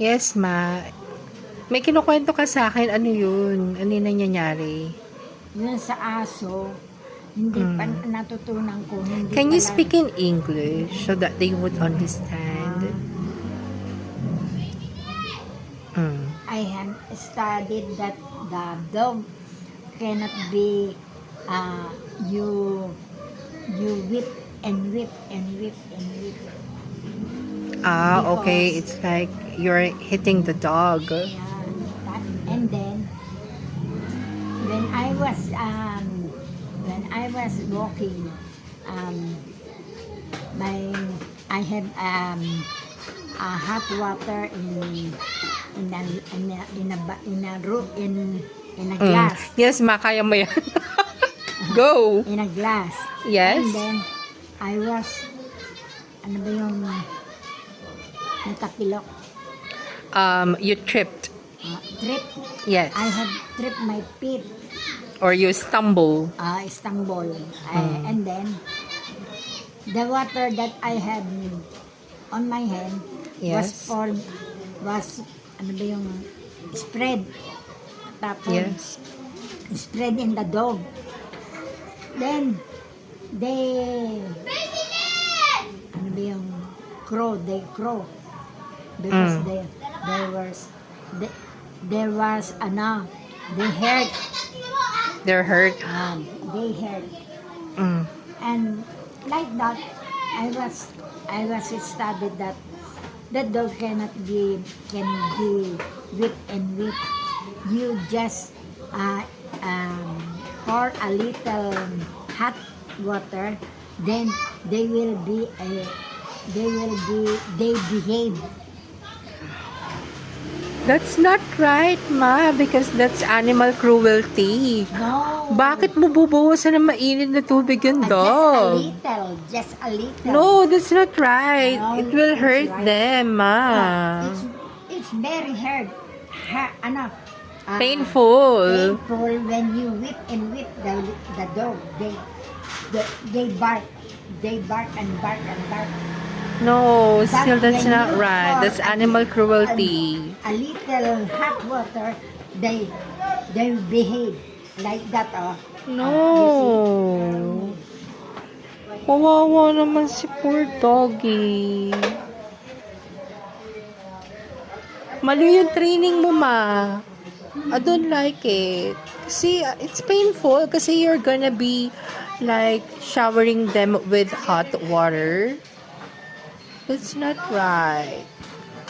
Yes, ma. May kinukwento ka sa akin. Ano yun? Ano yung nangyayari? Yun sa aso, hindi pa natutunan ko. Hindi Can you pala- speak in English so that they would understand? I have studied that the dog cannot be you whip and whip and whip and whip. Okay. Because- It's like you're hitting the dog. Yeah, and then when I was walking, I have a hot water in a glass. Yes, ma. Kaya mo yan. Go. In a glass. Yes. And then I was ano ba yung natapilok? You tripped. Trip. Yes. I have tripped my feet. Or you stumble. Istanbul. And then, the water that I had on my hand Yes. was ano ba yung spread. Tapos, Yes. spread in the dog. Then, ano ba yung they crow. Because there was, they heard, They're hurt. they heard. Mm. And like that, I was studied that the dog can be whipped and whipped. You just pour a little hot water, then they behave. That's not right, ma, because that's animal cruelty. No. Bakit mo bubuhusan ng mainit na tubig yung dog? Just a little. No, that's not right. No, It will it's hurt right. them, ma. It's very hard. Painful. Painful when you whip and whip the dog. They bark. They bark and bark and bark. No, But still that's when not you right. pour That's animal cruelty. A little hot water, they behave like that. No. Kawawa naman si poor doggy. Mali yung training mo, ma. I don't like it. Kasi it's painful kasi you're gonna be like showering them with hot water. That's not right.